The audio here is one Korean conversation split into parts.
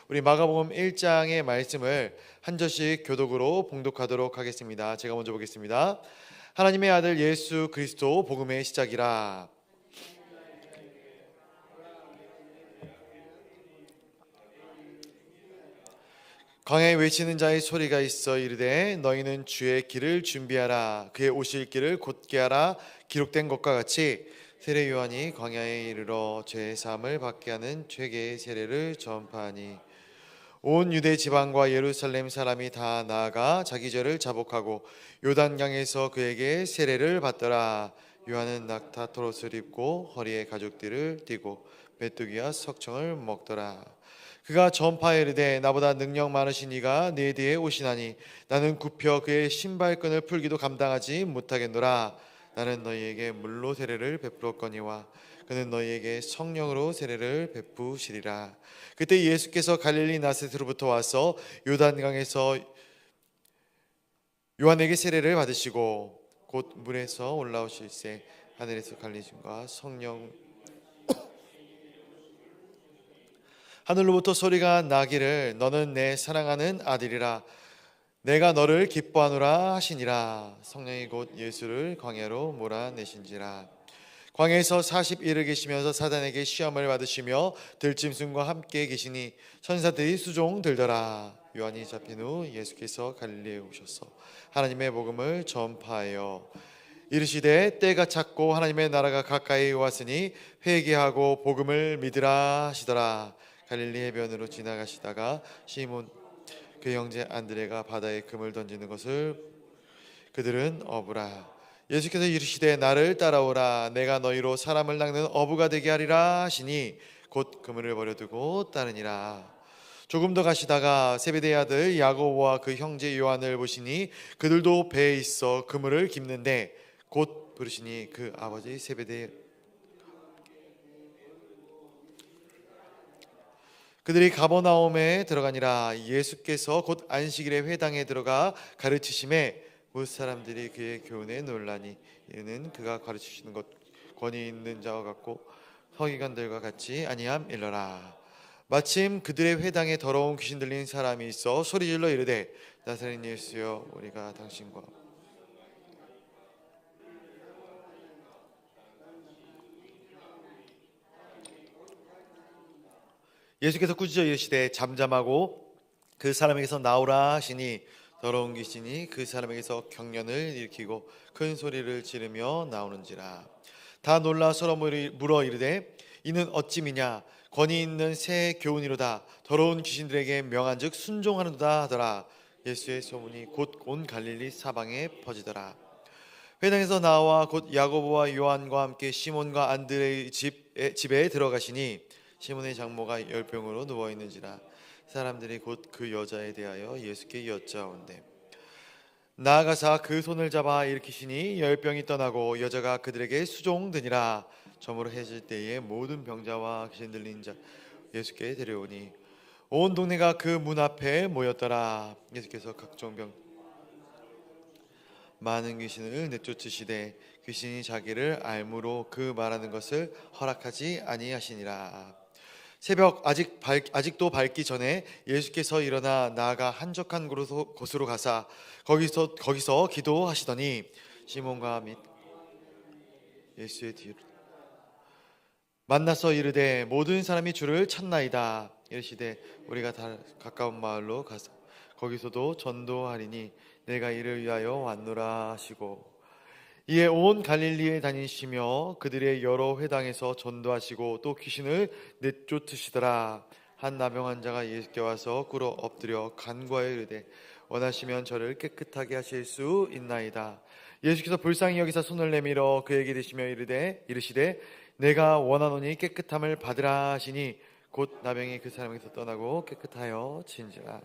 우리 마가복음 1장의 말씀을 한 절씩 교독으로 봉독하도록 하겠습니다. 제가 먼저 보겠습니다. 하나님의 아들 예수 그리스도 복음의 시작이라. 광야에 외치는 자의 소리가 있어 이르되 너희는 주의 길을 준비하라. 그의 오실 길을 곧게 하라. 기록된 것과 같이 세례 요한이 광야에 이르러 죄 사함을 받게 하는 죄계의 세례를 전파하니 온 유대 지방과 예루살렘 사람이 다 나아가 자기 죄를 자복하고 요단강에서 그에게 세례를 받더라. 요한은 낙타 토롯을 입고 허리에 가죽띠를 띠고 메뚜기와 석청을 먹더라. 그가 전파에 이르되 나보다 능력 많으신 이가 내 뒤에 오시나니 나는 굽혀 그의 신발끈을 풀기도 감당하지 못하겠노라. 나는 너희에게 물로 세례를 베풀었거니와 그는 너희에게 성령으로 세례를 베푸시리라. 그때 예수께서 갈릴리 나사렛으로부터 와서 요단강에서 요한에게 세례를 받으시고 곧 물에서 올라오실새 하늘에서 갈리심과 성령 하늘로부터 소리가 나기를 너는 내 사랑하는 아들이라 내가 너를 기뻐하노라 하시니라. 성령이 곧 예수를 광야로 몰아내신지라. 광야에서 40일을 계시면서 사단에게 시험을 받으시며 들짐승과 함께 계시니 천사들이 수종 들더라. 요한이 잡힌 후 예수께서 갈릴리에 오셔서 하나님의 복음을 전파하여 이르시되 때가 찼고 하나님의 나라가 가까이 왔으니 회개하고 복음을 믿으라 하시더라. 갈릴리 해변으로 지나가시다가 시몬 그 형제 안드레가 바다에 금을 던지는 것을 그들은 어부라. 예수께서 이르시되 나를 따라오라. 내가 너희로 사람을 낚는 어부가 되게 하리라 하시니 곧 그물을 버려두고 따르니라. 조금 더 가시다가 세베대의 아들 야고보와 그 형제 요한을 보시니 그들도 배에 있어 그물을 깁는데 곧 부르시니 그 아버지 세베대 그들이 가버나움에 들어가니라. 예수께서 곧 안식일에 회당에 들어가 가르치심에 못 사람들이 그의 교훈에 놀라니 이는 그가 가르치시는 것 권위 있는 자와 같고 서기관들과 같이 아니함 일러라. 마침 그들의 회당에 더러운 귀신 들린 사람이 있어 소리질러 이르되 나사렛 예수여 우리가 당신과 예수께서 꾸짖어 이르시되 잠잠하고 그 사람에게서 나오라 하시니 더러운 귀신이 그 사람에게서 경련을 일으키고 큰 소리를 지르며 나오는지라. 다 놀라 서로 물어 이르되 이는 어찌 미냐 권위 있는 새 교훈이로다. 더러운 귀신들에게 명한즉 순종하는도다 하더라. 예수의 소문이 곧 온 갈릴리 사방에 퍼지더라. 회당에서 나와 곧 야고보와 요한과 함께 시몬과 안드레의 집에 들어가시니 시몬의 장모가 열병으로 누워 있는지라. 사람들이 곧 그 여자에 대하여 예수께 여짜온대 나아가사 그 손을 잡아 일으키시니 열병이 떠나고 여자가 그들에게 수종드니라. 저물어 해질 때에 모든 병자와 귀신 들린 자 예수께 데려오니 온 동네가 그 문 앞에 모였더라. 예수께서 각종 병 많은 귀신을 내쫓으시되 귀신이 자기를 알므로 그 말하는 것을 허락하지 아니하시니라. 새벽 아직도 밝기 전에 예수께서 일어나 나아가 한적한 곳으로 가사 거기서 기도하시더니 시몬과 및 예수의 뒤로 만나서 이르되 모든 사람이 주를 찾나이다. 이르시되 우리가 다 가까운 마을로 가서 거기서도 전도하리니 내가 이를 위하여 왔노라 하시고 이에 온 갈릴리에 다니시며 그들의 여러 회당에서 전도하시고 또 귀신을 내쫓으시더라. 한 나병 환자가 예수께 와서 꿇어 엎드려 간구하여 이르되 원하시면 저를 깨끗하게 하실 수 있나이다. 예수께서 불쌍히 여기사 손을 내밀어 그에게 대시며 이르시되 내가 원하노니 깨끗함을 받으라 하시니 곧 나병이 그 사람에게서 떠나고 깨끗하여 진지라.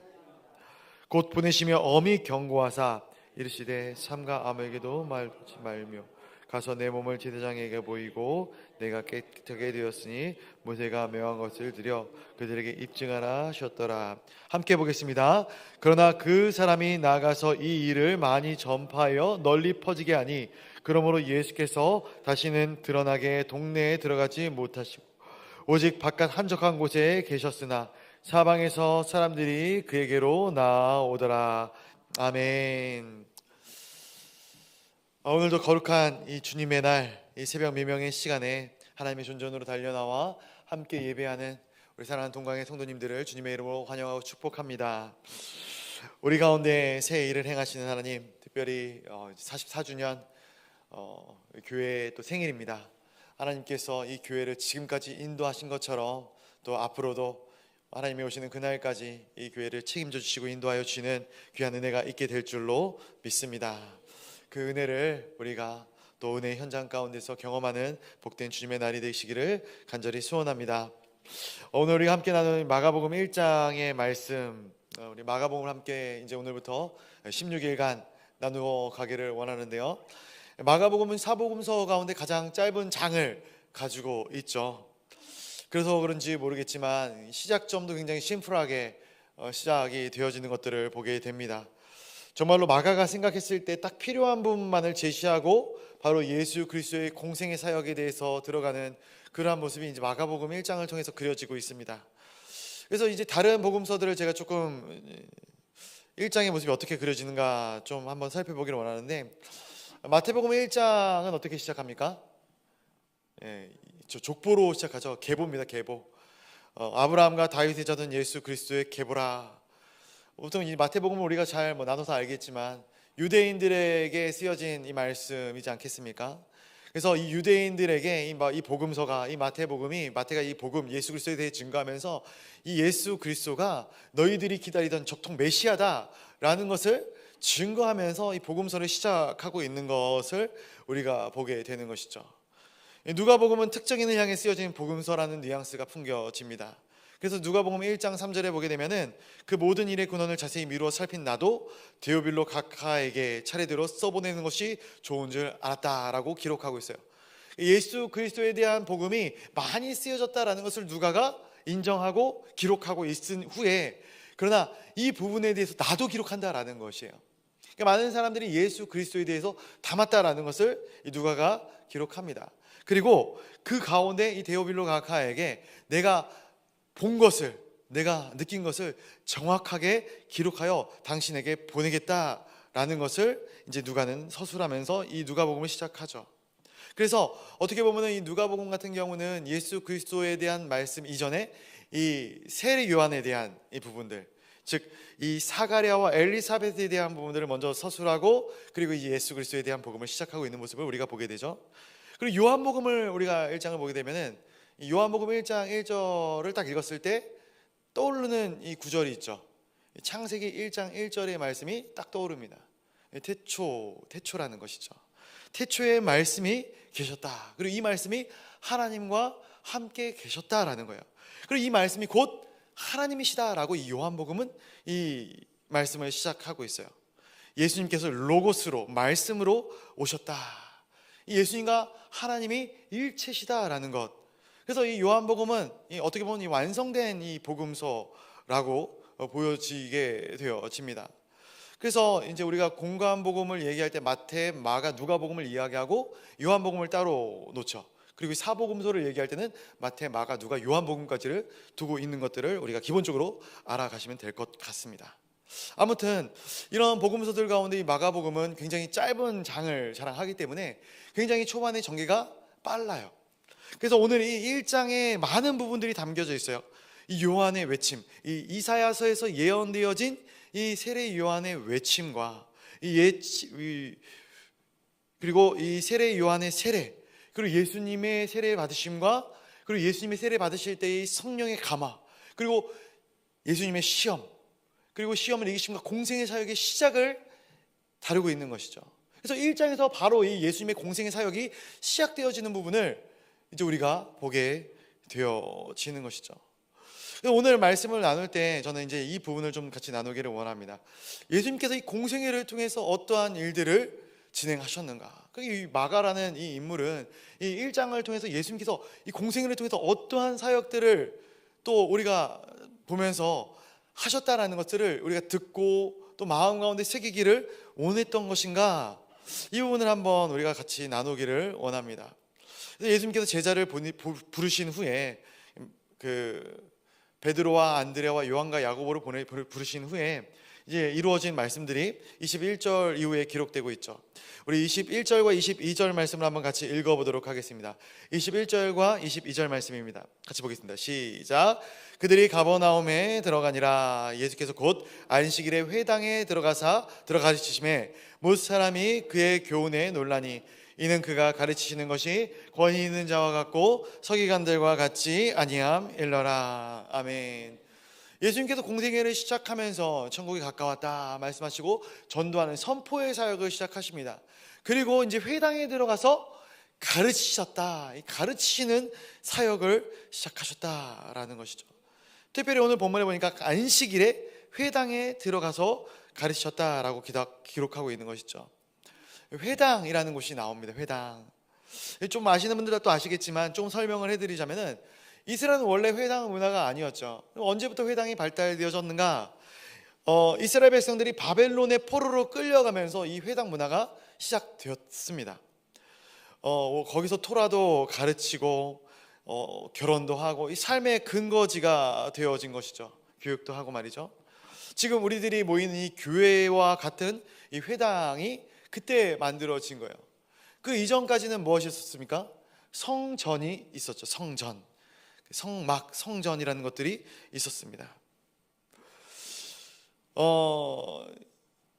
곧 보내시며 엄히 경고하사 이르시되 삼가 아무에게도 말하지 말며 가서 내 몸을 제사장에게 보이고 내가 깨끗하게 되었으니 모세가 명한 것을 드려 그들에게 입증하라 하셨더라. 함께 보겠습니다. 그러나 그 사람이 나가서 이 일을 많이 전파하여 널리 퍼지게 하니 그러므로 예수께서 다시는 드러나게 동네에 들어가지 못하시고 오직 바깥 한적한 곳에 계셨으나 사방에서 사람들이 그에게로 나아오더라. 아멘. 오늘도 거룩한 이 주님의 날, 이 새벽 미명의 시간에 하나님의 존전으로 달려나와 함께 예배하는 우리 사랑하는 동강의 성도님들을 주님의 이름으로 환영하고 축복합니다. 우리 가운데 새 일을 행하시는 하나님, 특별히 44주년 교회의 또 생일입니다. 하나님께서 이 교회를 지금까지 인도하신 것처럼 또 앞으로도 하나님이 오시는 그날까지 이 교회를 책임져 주시고 인도하여 주시는 귀한 은혜가 있게 될 줄로 믿습니다. 그 은혜를 우리가 또 은혜의 현장 가운데서 경험하는 복된 주님의 날이 되시기를 간절히 소원합니다. 오늘 우리가 함께 나누는 마가복음 1장의 말씀, 우리 마가복음을 함께 이제 오늘부터 16일간 나누어 가기를 원하는데요. 마가복음은 사복음서 가운데 가장 짧은 장을 가지고 있죠. 그래서 그런지 모르겠지만 시작점도 굉장히 심플하게 시작이 되어지는 것들을 보게 됩니다. 정말로 마가가 생각했을 때 딱 필요한 부분만을 제시하고 바로 예수 그리스도의 공생의 사역에 대해서 들어가는 그러한 모습이 이제 마가복음 1장을 통해서 그려지고 있습니다. 그래서 이제 다른 복음서들을 제가 조금 1장의 모습이 어떻게 그려지는가 좀 한번 살펴보기를 원하는데, 마태복음 1장은 어떻게 시작합니까? 족보로 시작하죠. 계보입니다. 계보. 아브라함과 다윗의 자손 예수 그리스도의 계보라. 보통 이 마태복음을 우리가 잘 나눠서 알겠지만 유대인들에게 쓰여진 이 말씀이지 않겠습니까? 그래서 이 유대인들에게 이 복음서가, 이 마태가 이 복음 예수 그리스도에 대해 증거하면서 이 예수 그리스도가 너희들이 기다리던 적통 메시아다라는 것을 증거하면서 이 복음서를 시작하고 있는 것을 우리가 보게 되는 것이죠. 누가복음은 특정인을 향해 쓰여진 복음서라는 뉘앙스가 풍겨집니다. 그래서 누가복음 1장 3절에 보게 되면은 그 모든 일의 근원을 자세히 미루어 살핀 나도 데오빌로 각하에게 차례대로 써보내는 것이 좋은 줄 알았다라고 기록하고 있어요. 예수 그리스도에 대한 복음이 많이 쓰여졌다라는 것을 누가가 인정하고 기록하고 있은 후에, 그러나 이 부분에 대해서 나도 기록한다라는 것이에요. 그러니까 많은 사람들이 예수 그리스도에 대해서 담았다라는 것을 이 누가가 기록합니다. 그리고 그 가운데 이 데오빌로 각하에게 내가 본 것을, 내가 느낀 것을 정확하게 기록하여 당신에게 보내겠다라는 것을 이제 누가는 서술하면서 이 누가복음을 시작하죠. 그래서 어떻게 보면 이 누가복음 같은 경우는 예수 그리스도에 대한 말씀 이전에 이 세례 요한에 대한 이 부분들, 즉 이 사가랴와 엘리사벳에 대한 부분들을 먼저 서술하고, 그리고 이 예수 그리스도에 대한 복음을 시작하고 있는 모습을 우리가 보게 되죠. 그리고 요한복음을 우리가 1장을 보게 되면은 이 요한복음 1장 1절을 딱 읽었을 때 떠오르는 이 구절이 있죠. 창세기 1장 1절의 말씀이 딱 떠오릅니다. 태초라는 것이죠. 태초에 말씀이 계셨다. 그리고 이 말씀이 하나님과 함께 계셨다라는 거예요. 그리고 이 말씀이 곧 하나님이시다라고 이 요한복음은 이 말씀을 시작하고 있어요. 예수님께서 로고스로, 말씀으로 오셨다. 이 예수님과 하나님이 일체시다라는 것. 그래서 이 요한복음은 어떻게 보면 이 완성된 이 복음서라고 보여지게 되어집니다. 그래서 이제 우리가 공관복음을 얘기할 때 마태, 마가, 누가복음을 이야기하고 요한복음을 따로 놓죠. 그리고 사복음서를 얘기할 때는 마태, 마가, 누가, 요한복음까지를 두고 있는 것들을 우리가 기본적으로 알아가시면 될 것 같습니다. 아무튼 이런 복음서들 가운데 이 마가복음은 굉장히 짧은 장을 자랑하기 때문에 굉장히 초반의 전개가 빨라요. 그래서 오늘 이 1장에 많은 부분들이 담겨져 있어요. 이 요한의 외침, 이 이사야서에서 예언되어진 이 세례 요한의 외침과 그리고 이 세례 요한의 세례, 그리고 예수님의 세례 받으심과, 그리고 예수님의 세례 받으실 때의 성령의 감화, 그리고 예수님의 시험, 그리고 시험을 이기심과 공생의 사역의 시작을 다루고 있는 것이죠. 그래서 1장에서 바로 이 예수님의 공생의 사역이 시작되어지는 부분을 이제 우리가 보게 되어지는 것이죠. 오늘 말씀을 나눌 때 저는 이제 이 부분을 좀 같이 나누기를 원합니다. 예수님께서 이 공생애를 통해서 어떠한 일들을 진행하셨는가? 이 마가라는 이 인물은 이 1장을 통해서 예수님께서 이 공생애를 통해서 어떠한 사역들을 또 우리가 보면서 하셨다라는 것들을 우리가 듣고 또 마음 가운데 새기기를 원했던 것인가? 이 부분을 한번 우리가 같이 나누기를 원합니다. 예수님께서 제자를 부르신 후에 베드로와 안드레와 요한과 야고보를 부르신 후에 이제 이루어진 말씀들이 21절 이후에 기록되고 있죠. 우리 21절과 22절 말씀을 한번 같이 읽어보도록 하겠습니다. 21절과 22절 말씀입니다. 같이 보겠습니다. 시작. 그들이 가버나움에 들어가니라. 예수께서 곧 안식일에 회당에 들어가시침에 못 사람이 그의 교훈에 놀라니 이는 그가 가르치시는 것이 권위 있는 자와 같고 서기관들과 같지 아니함 일러라. 아멘. 예수님께서 공생애를 시작하면서 천국이 가까웠다 말씀하시고 전도하는 선포의 사역을 시작하십니다. 그리고 이제 회당에 들어가서 가르치셨다, 가르치시는 사역을 시작하셨다라는 것이죠. 특별히 오늘 본문에 보니까 안식일에 회당에 들어가서 가르치셨다라고 기록하고 있는 것이죠. 회당이라는 곳이 나옵니다. 회당. 좀 아시는 분들은 또 아시겠지만 좀 설명을 해드리자면은 이스라엘은 원래 회당 문화가 아니었죠. 언제부터 회당이 발달되어졌는가? 이스라엘 백성들이 바벨론의 포로로 끌려가면서 이 회당 문화가 시작되었습니다. 거기서 토라도 가르치고 결혼도 하고 이 삶의 근거지가 되어진 것이죠. 교육도 하고 말이죠. 지금 우리들이 모이는 이 교회와 같은 이 회당이 그때 만들어진 거예요. 그 이전까지는 무엇이었습니까? 성전이 있었죠. 성전. 성막, 성전이라는 것들이 있었습니다.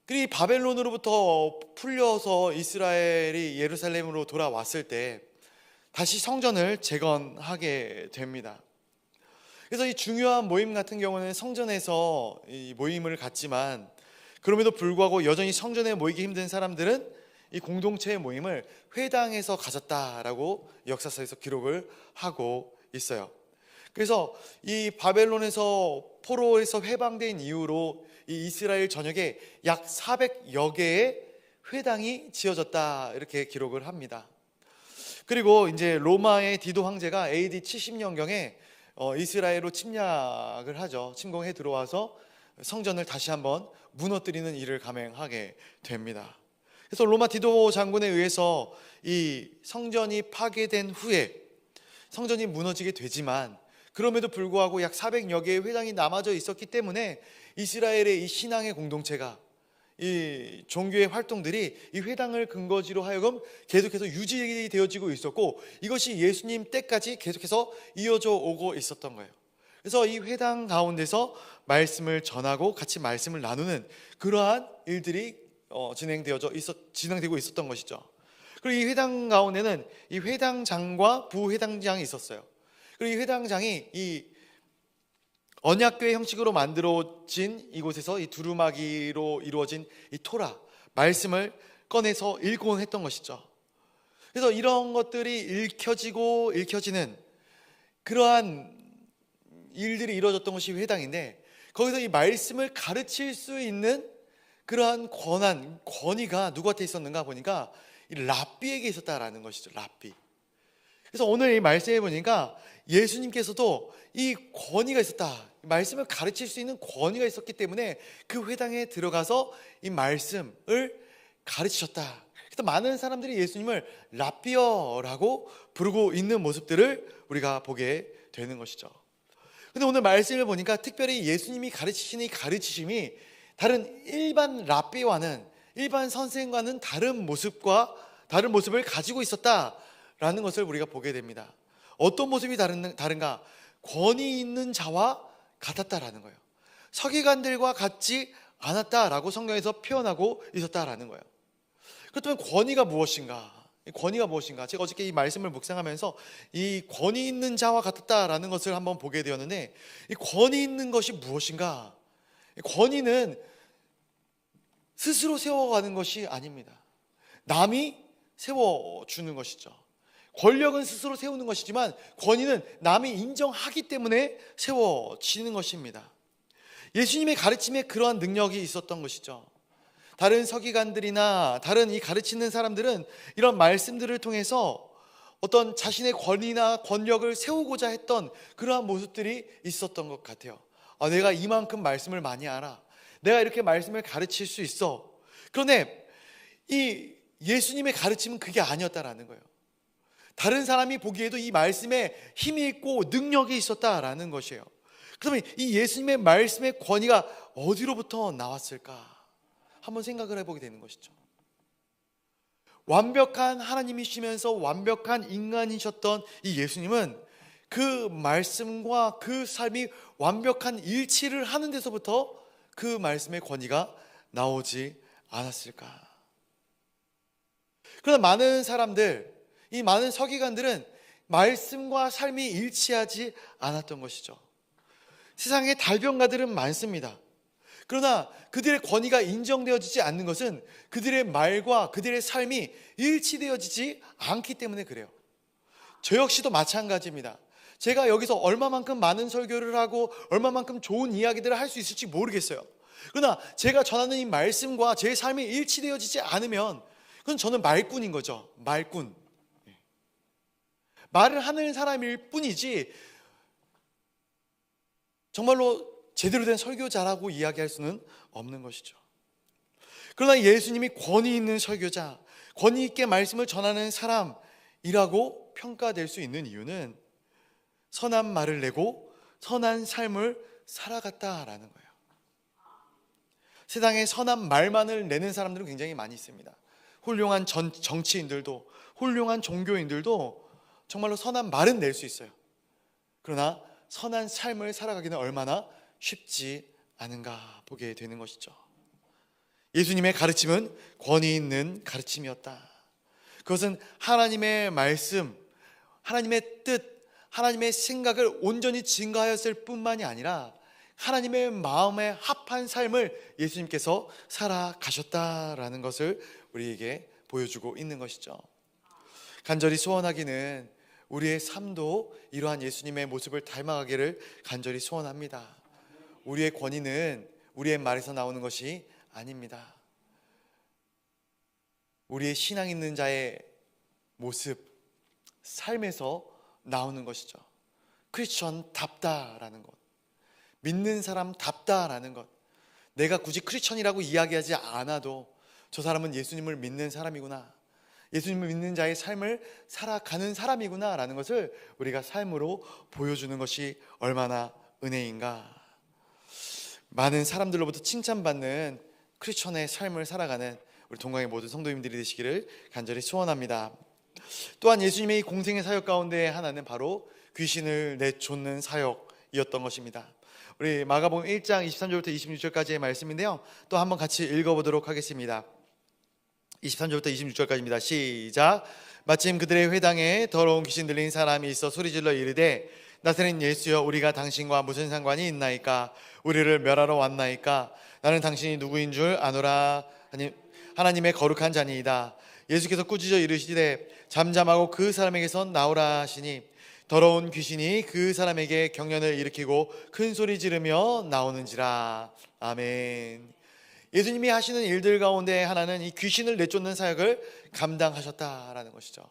그리고 바벨론으로부터 풀려서 이스라엘이 예루살렘으로 돌아왔을 때 다시 성전을 재건하게 됩니다. 그래서 이 중요한 모임 같은 경우는 성전에서 이 모임을 갖지만 그럼에도 불구하고 여전히 성전에 모이기 힘든 사람들은 이 공동체의 모임을 회당에서 가졌다라고 역사서에서 기록을 하고 있어요. 그래서 이 바벨론에서 포로에서 해방된 이후로 이 이스라엘 전역에 약 400여 개의 회당이 지어졌다 이렇게 기록을 합니다. 그리고 이제 로마의 디도 황제가 AD 70년경에 이스라엘로 침략을 하죠. 침공해 들어와서 성전을 다시 한번 무너뜨리는 일을 감행하게 됩니다. 그래서 로마 디도 장군에 의해서 이 성전이 파괴된 후에 성전이 무너지게 되지만 그럼에도 불구하고 약 400여 개의 회당이 남아져 있었기 때문에 이스라엘의 이 신앙의 공동체가 이 종교의 활동들이 이 회당을 근거지로 하여금 계속해서 유지되어지고 있었고 이것이 예수님 때까지 계속해서 이어져 오고 있었던 거예요. 그래서 이 회당 가운데서 말씀을 전하고 같이 말씀을 나누는 그러한 일들이 진행되고 있었던 것이죠. 그리고 이 회당 가운데는 이 회당장과 부회당장이 있었어요. 그리고 이 회당장이 이 언약궤 형식으로 만들어진 이곳에서 이 두루마기로 이루어진 이 토라 말씀을 꺼내서 읽곤 했던 것이죠. 그래서 이런 것들이 읽혀지는 그러한 일들이 이루어졌던 것이 회당인데 거기서 이 말씀을 가르칠 수 있는 그러한 권위가 누구한테 있었는가 보니까 이 랍비에게 있었다라는 것이죠. 랍비. 그래서 오늘 이 말씀해 보니까 예수님께서도 이 권위가 있었다. 말씀을 가르칠 수 있는 권위가 있었기 때문에 그 회당에 들어가서 이 말씀을 가르치셨다. 그래서 많은 사람들이 예수님을 랍비어라고 부르고 있는 모습들을 우리가 보게 되는 것이죠. 근데 오늘 말씀을 보니까 특별히 예수님이 가르치시는 이 가르치심이 다른 일반 랍비와는 일반 선생과는 다른 모습을 가지고 있었다라는 것을 우리가 보게 됩니다. 어떤 모습이 다른가? 권위 있는 자와 같았다라는 거예요. 서기관들과 같지 않았다라고 성경에서 표현하고 있었다라는 거예요. 그렇다면 권위가 무엇인가? 제가 어저께 이 말씀을 묵상하면서 이 권위 있는 자와 같았다라는 것을 한번 보게 되었는데 이 권위 있는 것이 무엇인가? 권위는 스스로 세워가는 것이 아닙니다. 남이 세워주는 것이죠. 권력은 스스로 세우는 것이지만 권위는 남이 인정하기 때문에 세워지는 것입니다. 예수님의 가르침에 그러한 능력이 있었던 것이죠. 다른 서기관들이나 다른 이 가르치는 사람들은 이런 말씀들을 통해서 어떤 자신의 권위나 권력을 세우고자 했던 그러한 모습들이 있었던 것 같아요. 내가 이만큼 말씀을 많이 알아. 내가 이렇게 말씀을 가르칠 수 있어. 그런데 이 예수님의 가르침은 그게 아니었다라는 거예요. 다른 사람이 보기에도 이 말씀에 힘이 있고 능력이 있었다라는 것이에요. 그러면 이 예수님의 말씀의 권위가 어디로부터 나왔을까? 한번 생각을 해보게 되는 것이죠. 완벽한 하나님이시면서 완벽한 인간이셨던 이 예수님은 그 말씀과 그 삶이 완벽한 일치를 하는 데서부터 그 말씀의 권위가 나오지 않았을까? 그러나 많은 사람들, 이 많은 서기관들은 말씀과 삶이 일치하지 않았던 것이죠. 세상에 달변가들은 많습니다. 그러나 그들의 권위가 인정되어지지 않는 것은 그들의 말과 그들의 삶이 일치되어지지 않기 때문에 그래요. 저 역시도 마찬가지입니다. 제가 여기서 얼마만큼 많은 설교를 하고 얼마만큼 좋은 이야기들을 할 수 있을지 모르겠어요. 그러나 제가 전하는 이 말씀과 제 삶이 일치되어지지 않으면 그건 저는 말꾼인 거죠. 말꾼. 말을 하는 사람일 뿐이지 정말로 제대로 된 설교자라고 이야기할 수는 없는 것이죠. 그러나 예수님이 권위 있는 설교자, 권위 있게 말씀을 전하는 사람이라고 평가될 수 있는 이유는 선한 말을 내고 선한 삶을 살아갔다라는 거예요. 세상에 선한 말만을 내는 사람들은 굉장히 많이 있습니다. 훌륭한 정치인들도, 훌륭한 종교인들도 정말로 선한 말은 낼 수 있어요. 그러나 선한 삶을 살아가기는 얼마나 쉽지 않은가 보게 되는 것이죠. 예수님의 가르침은 권위 있는 가르침이었다. 그것은 하나님의 말씀, 하나님의 뜻, 하나님의 생각을 온전히 증거하였을 뿐만이 아니라 하나님의 마음에 합한 삶을 예수님께서 살아가셨다라는 것을 우리에게 보여주고 있는 것이죠. 간절히 소원하기는 우리의 삶도 이러한 예수님의 모습을 닮아가기를 간절히 소원합니다. 우리의 권위는 우리의 말에서 나오는 것이 아닙니다. 우리의 신앙 있는 자의 모습, 삶에서 나오는 것이죠. 크리스천답다라는 것, 믿는 사람답다라는 것. 내가 굳이 크리스천이라고 이야기하지 않아도 저 사람은 예수님을 믿는 사람이구나, 예수님을 믿는 자의 삶을 살아가는 사람이구나 라는 것을 우리가 삶으로 보여주는 것이 얼마나 은혜인가. 많은 사람들로부터 칭찬받는 크리스천의 삶을 살아가는 우리 동강의 모든 성도님들이 되시기를 간절히 소원합니다. 또한 예수님의 공생의 사역 가운데 하나는 바로 귀신을 내쫓는 사역이었던 것입니다. 우리 마가복음 1장 23절부터 26절까지의 말씀인데요, 또 한번 같이 읽어보도록 하겠습니다. 23절부터 26절까지입니다. 시작. 마침 그들의 회당에 더러운 귀신 들린 사람이 있어 소리질러 이르되 나사렛 예수여, 우리가 당신과 무슨 상관이 있나이까? 우리를 멸하러 왔나이까? 나는 당신이 누구인 줄 아노라. 하나님의 거룩한 자니이다. 예수께서 꾸짖어 이르시되 잠잠하고 그 사람에게서 나오라 하시니 더러운 귀신이 그 사람에게 경련을 일으키고 큰 소리 지르며 나오는지라. 아멘. 예수님이 하시는 일들 가운데 하나는 이 귀신을 내쫓는 사역을 감당하셨다라는 것이죠.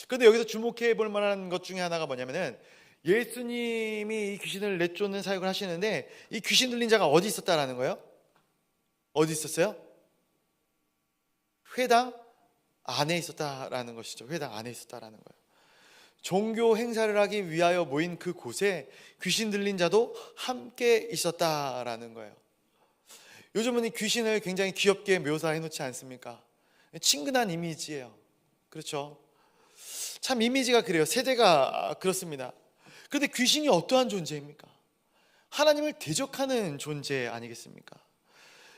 그런데 여기서 주목해 볼 만한 것 중에 하나가 뭐냐면은 예수님이 이 귀신을 내쫓는 사역을 하시는데 이 귀신 들린 자가 어디 있었다라는 거예요? 어디 있었어요? 회당 안에 있었다라는 것이죠. 회당 안에 있었다라는 거예요. 종교 행사를 하기 위하여 모인 그 곳에 귀신 들린 자도 함께 있었다라는 거예요. 요즘은 이 귀신을 굉장히 귀엽게 묘사해 놓지 않습니까? 친근한 이미지예요. 그렇죠? 참 이미지가 그래요. 세대가 그렇습니다. 그런데 귀신이 어떠한 존재입니까? 하나님을 대적하는 존재 아니겠습니까?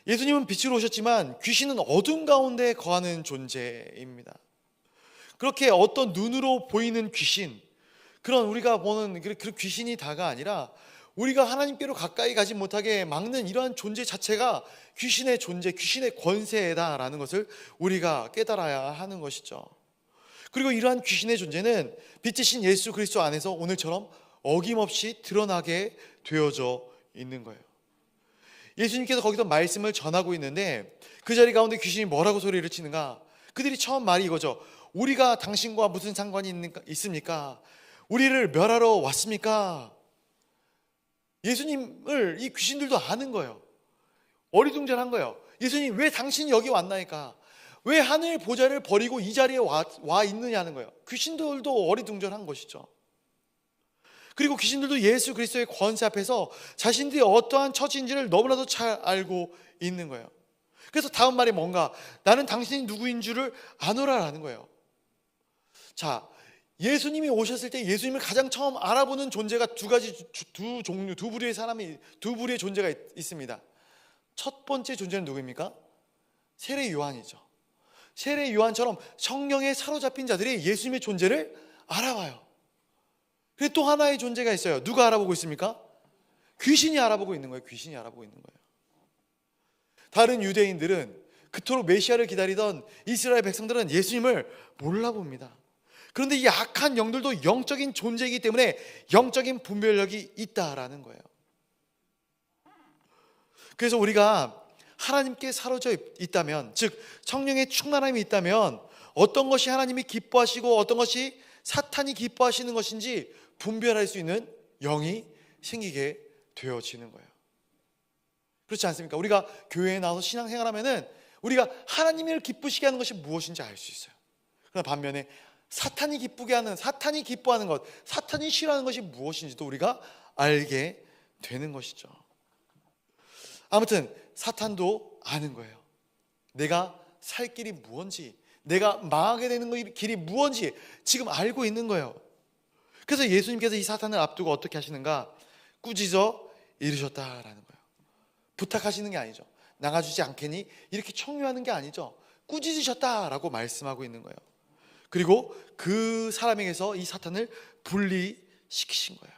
예수님은 빛으로 오셨지만 귀신은 어둠 가운데 거하는 존재입니다. 그렇게 어떤 눈으로 보이는 귀신, 그런 우리가 보는 그 귀신이 다가 아니라 우리가 하나님께로 가까이 가지 못하게 막는 이러한 존재 자체가 귀신의 존재, 귀신의 권세다라는 것을 우리가 깨달아야 하는 것이죠. 그리고 이러한 귀신의 존재는 빛이신 예수 그리스도 안에서 오늘처럼 어김없이 드러나게 되어져 있는 거예요. 예수님께서 거기서 말씀을 전하고 있는데 그 자리 가운데 귀신이 뭐라고 소리를 치는가? 그들이 처음 말이 이거죠. 우리가 당신과 무슨 상관이 있습니까? 우리를 멸하러 왔습니까? 예수님을 이 귀신들도 아는 거예요. 어리둥절한 거예요. 예수님, 왜 당신이 여기 왔나이까? 왜 하늘 보좌를 버리고 이 자리에 와 있느냐는 거예요. 귀신들도 어리둥절한 것이죠. 그리고 귀신들도 예수 그리스도의 권세 앞에서 자신들이 어떠한 처지인지를 너무나도 잘 알고 있는 거예요. 그래서 다음 말이 뭔가, 나는 당신이 누구인 줄을 아노라라는 거예요. 자, 예수님이 오셨을 때 예수님을 가장 처음 알아보는 존재가 두 가지, 두 종류, 두 부류의 사람이, 두 부류의 존재가 있습니다. 첫 번째 존재는 누구입니까? 세례 요한이죠. 세례 요한처럼 성령에 사로잡힌 자들이 예수님의 존재를 알아봐요. 그리고 또 하나의 존재가 있어요. 누가 알아보고 있습니까? 귀신이 알아보고 있는 거예요. 귀신이 알아보고 있는 거예요. 다른 유대인들은, 그토록 메시아를 기다리던 이스라엘 백성들은 예수님을 몰라봅니다. 그런데 이 악한 영들도 영적인 존재이기 때문에 영적인 분별력이 있다라는 거예요. 그래서 우리가 하나님께 사로잡혀 있다면, 즉 성령의 충만함이 있다면 어떤 것이 하나님이 기뻐하시고 어떤 것이 사탄이 기뻐하시는 것인지 분별할 수 있는 영이 생기게 되어지는 거예요. 그렇지 않습니까? 우리가 교회에 나와서 신앙생활하면은 우리가 하나님을 기쁘시게 하는 것이 무엇인지 알 수 있어요. 그러나 반면에 사탄이 기쁘게 하는, 사탄이 기뻐하는 것, 사탄이 싫어하는 것이 무엇인지도 우리가 알게 되는 것이죠. 아무튼 사탄도 아는 거예요. 내가 살 길이 무엇인지, 내가 망하게 되는 길이 무엇인지 지금 알고 있는 거예요. 그래서 예수님께서 이 사탄을 앞두고 어떻게 하시는가? 꾸짖어 이르셨다라는 거예요. 부탁하시는 게 아니죠. 나가주지 않겠니? 이렇게 청유하는 게 아니죠. 꾸짖으셨다라고 말씀하고 있는 거예요. 그리고 그 사람에게서 이 사탄을 분리시키신 거예요.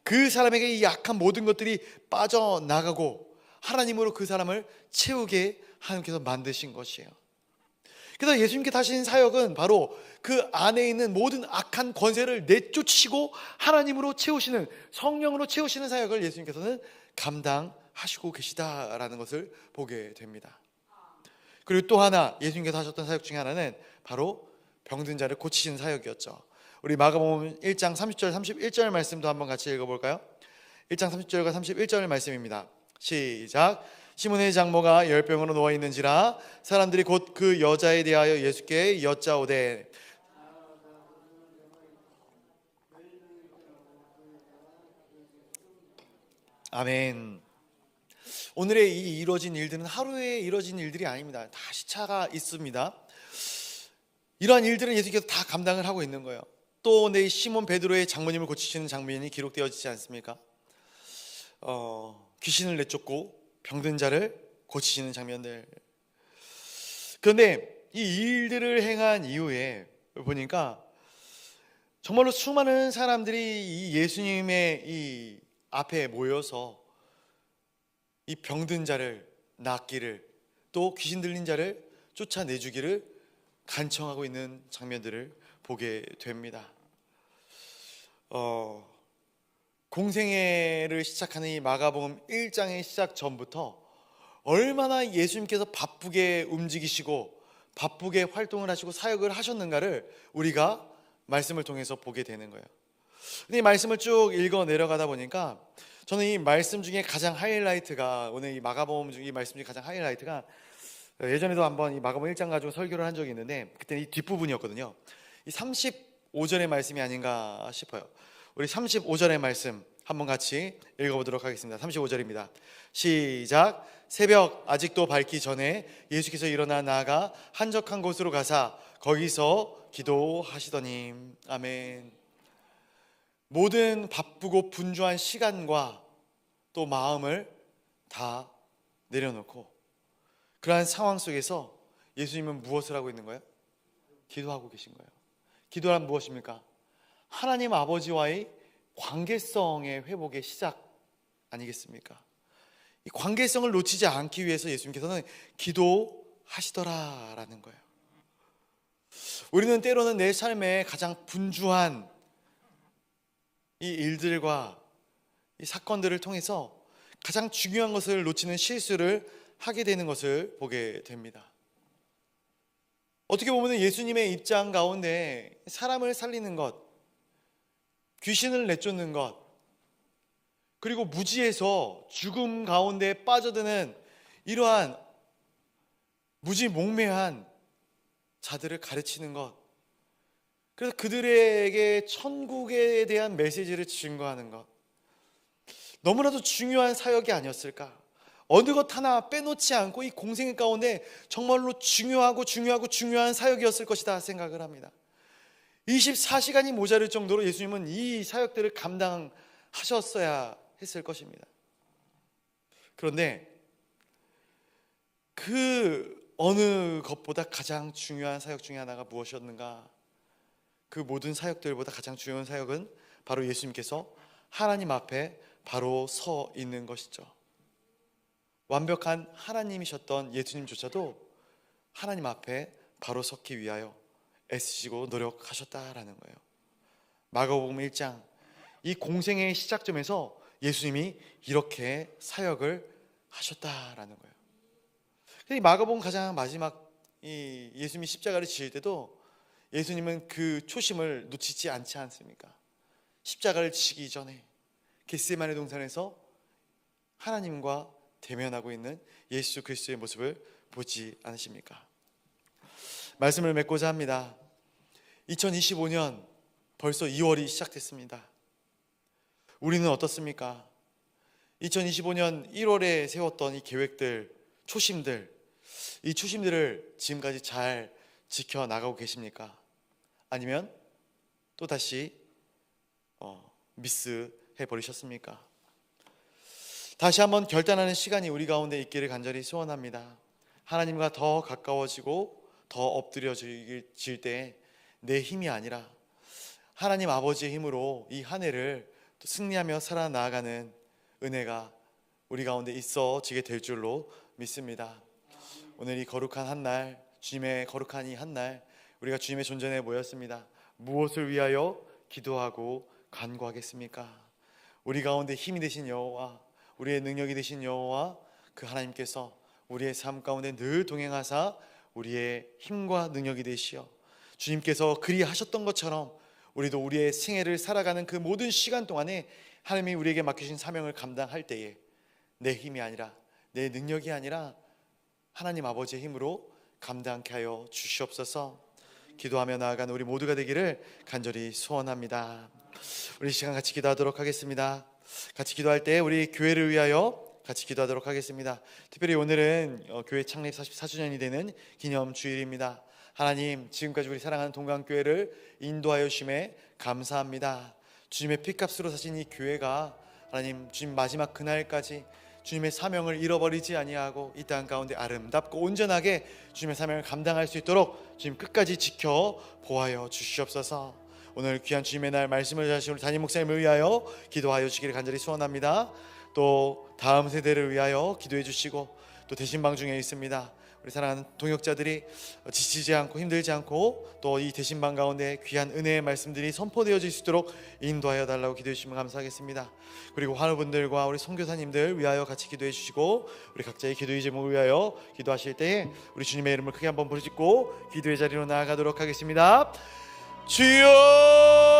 그 사람에게 이 약한 모든 것들이 빠져나가고 하나님으로 그 사람을 채우게 하나님께서 만드신 것이에요. 그래서 예수님께 하신 사역은 바로 그 안에 있는 모든 악한 권세를 내쫓으시고 하나님으로 채우시는, 성령으로 채우시는 사역을 예수님께서는 감당하시고 계시다라는 것을 보게 됩니다. 그리고 또 하나 예수님께서 하셨던 사역 중에 하나는 바로 병든 자를 고치시는 사역이었죠. 우리 마가복음 1장 30절 31절 말씀도 한번 같이 읽어볼까요? 1장 30절과 31절 말씀입니다. 시작. 시몬의 장모가 열병으로 누워있는지라 사람들이 곧 그 여자에 대하여 예수께 여짜오되, 아멘. 오늘의 이 이루어진 일들은 하루에 이루어진 일들이 아닙니다. 다 시차가 있습니다. 이러한 일들은 예수께서 다 감당을 하고 있는 거예요. 또 내 시몬 베드로의 장모님을 고치시는 장면이 기록되어지지 않습니까? 귀신을 내쫓고 병든 자를 고치시는 장면들. 그런데 이 일들을 행한 이후에 보니까 정말로 수많은 사람들이 이 예수님의 이 앞에 모여서 이 병든 자를 낫기를, 또 귀신 들린 자를 쫓아내주기를 간청하고 있는 장면들을 보게 됩니다. 공생애를 시작하는 이 마가복음 1장의 시작 전부터 얼마나 예수님께서 바쁘게 움직이시고 바쁘게 활동을 하시고 사역을 하셨는가를 우리가 말씀을 통해서 보게 되는 거예요. 근데 이 말씀을 쭉 읽어 내려가다 보니까 저는 이 말씀 중에 가장 하이라이트가, 오늘 이 마가복음 중에 이 말씀 중에 가장 하이라이트가, 예전에도 한번 이 마가복음 1장 가지고 설교를 한 적이 있는데 그때는 이 뒷부분이었거든요. 이 35절의 말씀이 아닌가 싶어요. 우리 35절의 말씀 한번 같이 읽어보도록 하겠습니다. 35절입니다. 시작. 새벽 아직도 밝기 전에 예수께서 일어나 나아가 한적한 곳으로 가사 거기서 기도하시더니. 아멘. 모든 바쁘고 분주한 시간과 또 마음을 다 내려놓고 그러한 상황 속에서 예수님은 무엇을 하고 있는 거예요? 기도하고 계신 거예요. 기도란 무엇입니까? 하나님 아버지와의 관계성의 회복의 시작 아니겠습니까? 이 관계성을 놓치지 않기 위해서 예수님께서는 기도하시더라라는 거예요. 우리는 때로는 내 삶에 가장 분주한 이 일들과 이 사건들을 통해서 가장 중요한 것을 놓치는 실수를 하게 되는 것을 보게 됩니다. 어떻게 보면 예수님의 입장 가운데 사람을 살리는 것, 귀신을 내쫓는 것, 그리고 무지에서 죽음 가운데 빠져드는 이러한 무지몽매한 자들을 가르치는 것, 그래서 그들에게 천국에 대한 메시지를 증거하는 것, 너무나도 중요한 사역이 아니었을까. 어느 것 하나 빼놓지 않고 이 공생 가운데 정말로 중요한 사역이었을 것이다 생각을 합니다. 24시간이 모자랄 정도로 예수님은 이 사역들을 감당하셨어야 했을 것입니다. 그런데 그 어느 것보다 가장 중요한 사역 중에 하나가 무엇이었는가? 그 모든 사역들보다 가장 중요한 사역은 바로 예수님께서 하나님 앞에 바로 서 있는 것이죠. 완벽한 하나님이셨던 예수님조차도 하나님 앞에 바로 섰기 위하여 애쓰시고 노력하셨다라는 거예요. 마가복음 1장 이 공생의 시작점에서 예수님이 이렇게 사역을 하셨다라는 거예요. 이 마가복음 가장 마지막 이 예수님이 십자가를 지을 때도 예수님은 그 초심을 놓치지 않지 않습니까? 십자가를 지기 전에 겟세마네 동산에서 하나님과 대면하고 있는 예수 그리스도의 모습을 보지 않으십니까? 말씀을 맺고자 합니다. 2025년 벌써 2월이 시작됐습니다. 우리는 어떻습니까? 2025년 1월에 세웠던 이 계획들, 초심들, 이 초심들을 지금까지 잘 지켜나가고 계십니까? 아니면 또다시 미스해버리셨습니까? 다시 한번 결단하는 시간이 우리 가운데 있기를 간절히 소원합니다. 하나님과 더 가까워지고 더 엎드려질 때 내 힘이 아니라 하나님 아버지의 힘으로 이 한 해를 또 승리하며 살아나가는 은혜가 우리 가운데 있어지게 될 줄로 믿습니다. 오늘 이 거룩한 한날, 주님의 거룩한 이 한날, 우리가 주님의 존전에 모였습니다. 무엇을 위하여 기도하고 간구하겠습니까? 우리 가운데 힘이 되신 여호와, 우리의 능력이 되신 여호와 그 하나님께서 우리의 삶 가운데 늘 동행하사 우리의 힘과 능력이 되시어 주님께서 그리하셨던 것처럼 우리도 우리의 생애를 살아가는 그 모든 시간 동안에 하나님이 우리에게 맡기신 사명을 감당할 때에 내 힘이 아니라, 내 능력이 아니라 하나님 아버지의 힘으로 감당케 하여 주시옵소서. 기도하며 나아가는 우리 모두가 되기를 간절히 소원합니다. 우리 시간 같이 기도하도록 하겠습니다. 같이 기도할 때 우리 교회를 위하여 같이 기도하도록 하겠습니다. 특별히 오늘은 교회 창립 44주년이 되는 기념 주일입니다. 하나님, 지금까지 우리 사랑하는 동강교회를 인도하여 주심에 감사합니다. 주님의 피값으로 사신 이 교회가 하나님 주님 마지막 그날까지 주님의 사명을 잃어버리지 아니하고 이 땅 가운데 아름답고 온전하게 주님의 사명을 감당할 수 있도록 주님 끝까지 지켜 보하여 주시옵소서. 오늘 귀한 주님의 날 말씀을 전하신 우리 담임 목사님을 위하여 기도하여 주시기를 간절히 소원합니다. 또 다음 세대를 위하여 기도해 주시고, 또 대신방 중에 있습니다. 우리 사랑하는 동역자들이 지치지 않고 힘들지 않고 또 이 대신방 가운데 귀한 은혜의 말씀들이 선포되어질 수 있도록 인도하여 달라고 기도해 주시면 감사하겠습니다. 그리고 환우분들과 우리 선교사님들 위하여 같이 기도해 주시고, 우리 각자의 기도의 제목을 위하여 기도하실 때에 우리 주님의 이름을 크게 한번 부르짖고 기도의 자리로 나아가도록 하겠습니다. 주여!